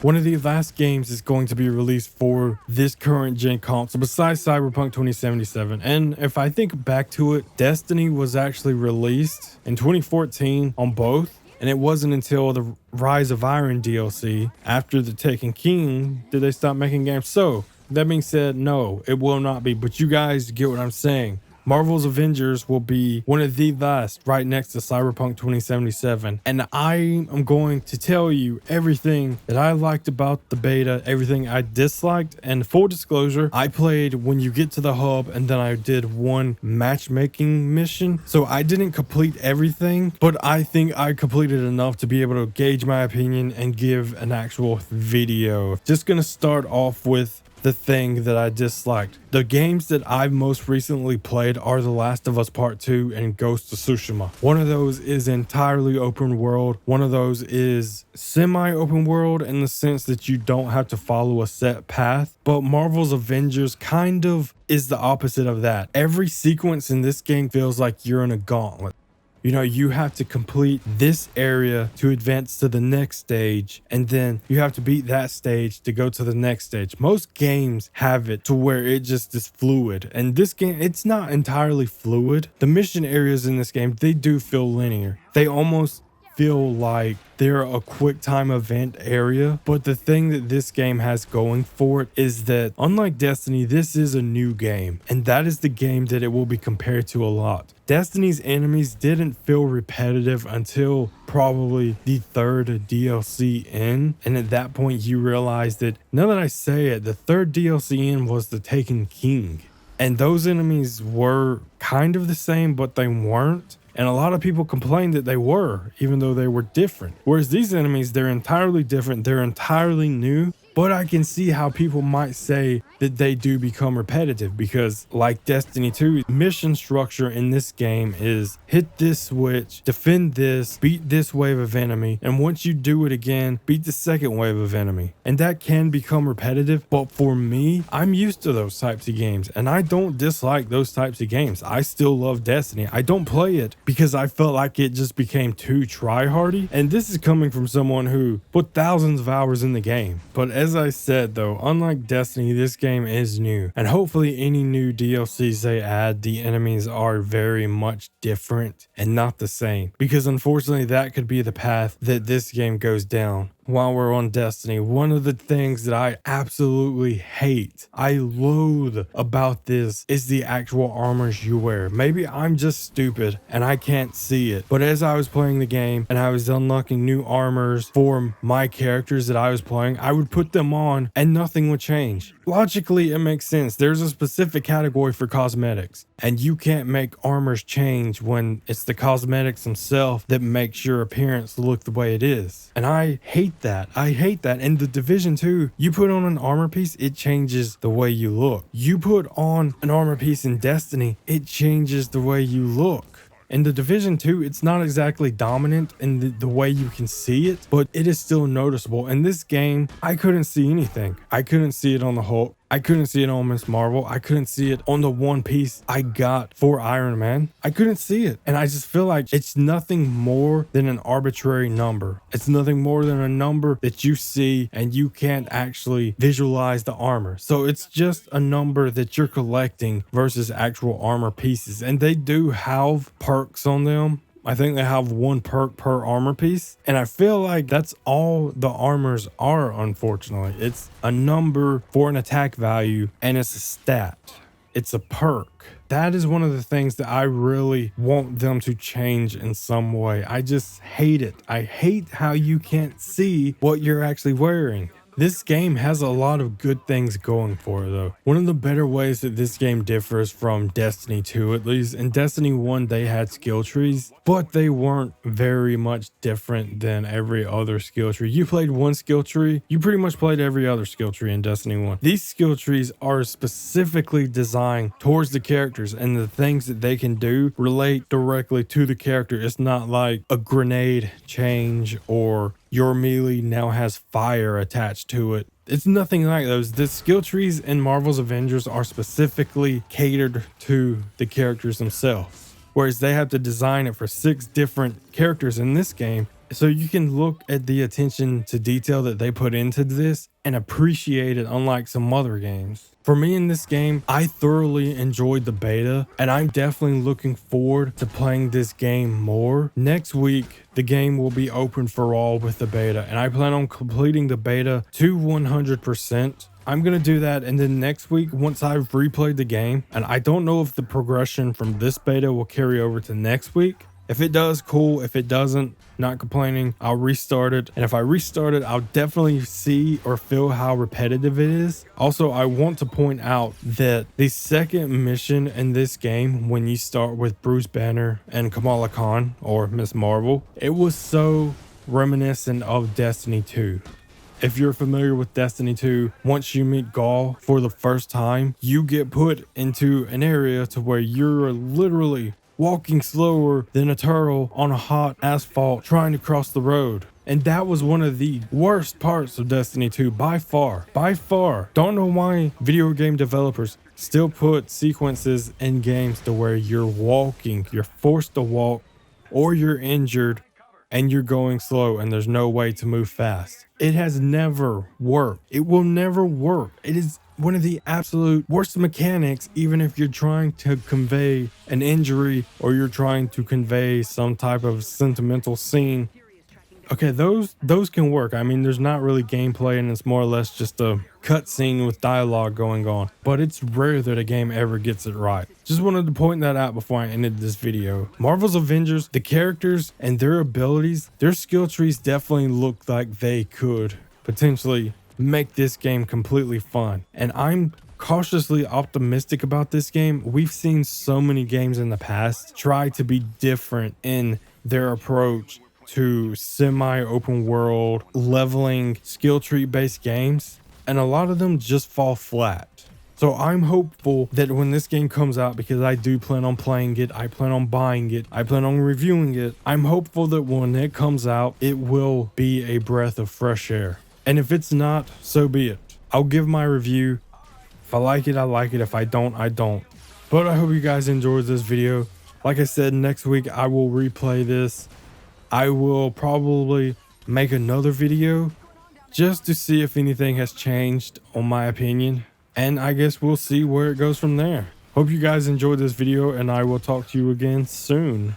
one of the last games is going to be released for this current gen console besides Cyberpunk 2077. And if I think back to it, Destiny was actually released in 2014 on both. And it wasn't until the Rise of Iron DLC after the Taken King did they stop making games. So that being said, no, it will not be. But you guys get what I'm saying. Marvel's Avengers will be one of the last right next to Cyberpunk 2077. And I am going to tell you everything that I liked about the beta, everything I disliked. And full disclosure, I played when you get to the hub and then I did one matchmaking mission. So I didn't complete everything, but I think I completed enough to be able to gauge my opinion and give an actual video. Just gonna start off with the thing that I disliked. The games that I've most recently played are The Last of Us Part 2 and Ghost of Tsushima. One of those is entirely open world. One of those is semi-open world in the sense that you don't have to follow a set path. But Marvel's Avengers kind of is the opposite of that. Every sequence in this game feels like you're in a gauntlet. You know, you have to complete this area to advance to the next stage, and then you have to beat that stage to go to the next stage. Most games have it to where it just is fluid, and this game, it's not entirely fluid. The mission areas in this game, they do feel linear. They almost feel like they're a quick time event area, but the thing that this game has going for it is that unlike Destiny, this is a new game, and that is the game that it will be compared to a lot. Destiny's enemies didn't feel repetitive until probably the third DLC in, and at that point you realize that, now that I say it, the third DLC in was the Taken King, and those enemies were kind of the same, but they weren't. And a lot of people complained that they were, even though they were different. Whereas these enemies, they're entirely different. They're entirely new. But I can see how people might say that they do become repetitive because, like Destiny 2, mission structure in this game is hit this switch, defend this, beat this wave of enemy, and once you do it again, beat the second wave of enemy. And that can become repetitive, but for me, I'm used to those types of games, and I don't dislike those types of games. I still love Destiny. I don't play it because I felt like it just became too try-hardy, and this is coming from someone who put thousands of hours in the game. But as I said though, unlike Destiny, this game is new, and hopefully any new DLCs they add, the enemies are very much different and not the same, because unfortunately that could be the path that this game goes down. While we're on Destiny, one of the things that I absolutely hate, I loathe about this is the actual armors you wear. Maybe I'm just stupid and I can't see it, but as I was playing the game and I was unlocking new armors for my characters that I was playing, I would put them on and nothing would change. Logically, it makes sense. There's a specific category for cosmetics, and you can't make armors change when it's the cosmetics themselves that makes your appearance look the way it is. And I hate that. I hate that. In the Division 2, you put on an armor piece, it changes the way you look. You put on an armor piece in Destiny, it changes the way you look. In the Division 2, it's not exactly dominant in the way you can see it, but it is still noticeable. In this game, I couldn't see anything. I couldn't see it on the Hulk. I couldn't see it on Miss Marvel. I couldn't see it on the one piece I got for Iron Man. I couldn't see it. And I just feel like it's nothing more than an arbitrary number. It's nothing more than a number that you see and you can't actually visualize the armor. So it's just a number that you're collecting versus actual armor pieces. And they do have perks on them. I think they have one perk per armor piece, and I feel like that's all the armors are, unfortunately. It's a number for an attack value, and it's a stat. It's a perk. That is one of the things that I really want them to change in some way. I just hate it. I hate how you can't see what you're actually wearing. This game has a lot of good things going for it though. One of the better ways that this game differs from Destiny 2, at least, in Destiny 1 they had skill trees, but they weren't very much different than every other skill tree. You played one skill tree, you pretty much played every other skill tree in Destiny 1. These skill trees are specifically designed towards the characters, and the things that they can do relate directly to the character. It's not like a grenade change or your melee now has fire attached to it. It's nothing like those. The skill trees in Marvel's Avengers are specifically catered to the characters themselves. Whereas they have to design it for 6 different characters in this game, So you can look at the attention to detail that they put into this and appreciate it, unlike some other games. For me in this game, I thoroughly enjoyed the beta, and I'm definitely looking forward to playing this game more. Next week, the game will be open for all with the beta, and I plan on completing the beta to 100%. I'm going to do that, and then next week, once I've replayed the game, and I don't know if the progression from this beta will carry over to next week. If it does, cool. If it doesn't, not complaining, I'll restart it. And if I restart it, I'll definitely see or feel how repetitive it is. Also, I want to point out that the second mission in this game, when you start with Bruce Banner and Kamala Khan, or Miss Marvel, it was so reminiscent of Destiny 2. If you're familiar with Destiny 2, once you meet Gaul for the first time, you get put into an area to where you're literally walking slower than a turtle on a hot asphalt trying to cross the road. And that was one of the worst parts of Destiny 2 by far. By far. Don't know why video game developers still put sequences in games to where you're walking, you're forced to walk, or you're injured and you're going slow and there's no way to move fast. It has never worked. It will never work. It is one of the absolute worst mechanics, even if you're trying to convey an injury or you're trying to convey some type of sentimental scene. Okay, those can work. I mean, there's not really gameplay and it's more or less just a cutscene with dialogue going on, but it's rare that a game ever gets it right. Just wanted to point that out before I ended this video. Marvel's Avengers, the characters and their abilities, their skill trees definitely look like they could potentially make this game completely fun. And I'm cautiously optimistic about this game. We've seen so many games in the past try to be different in their approach to semi-open world leveling skill tree based games, and a lot of them just fall flat. So I'm hopeful that when this game comes out, because I do plan on playing it, I plan on buying it, I plan on reviewing it, I'm hopeful that when it comes out, it will be a breath of fresh air. And if it's not, so be it. I'll give my review. If I like it, I like it. If I don't, I don't. But I hope you guys enjoyed this video. Like I said, next week I will replay this. I will probably make another video just to see if anything has changed on my opinion. And I guess we'll see where it goes from there. Hope you guys enjoyed this video, and I will talk to you again soon.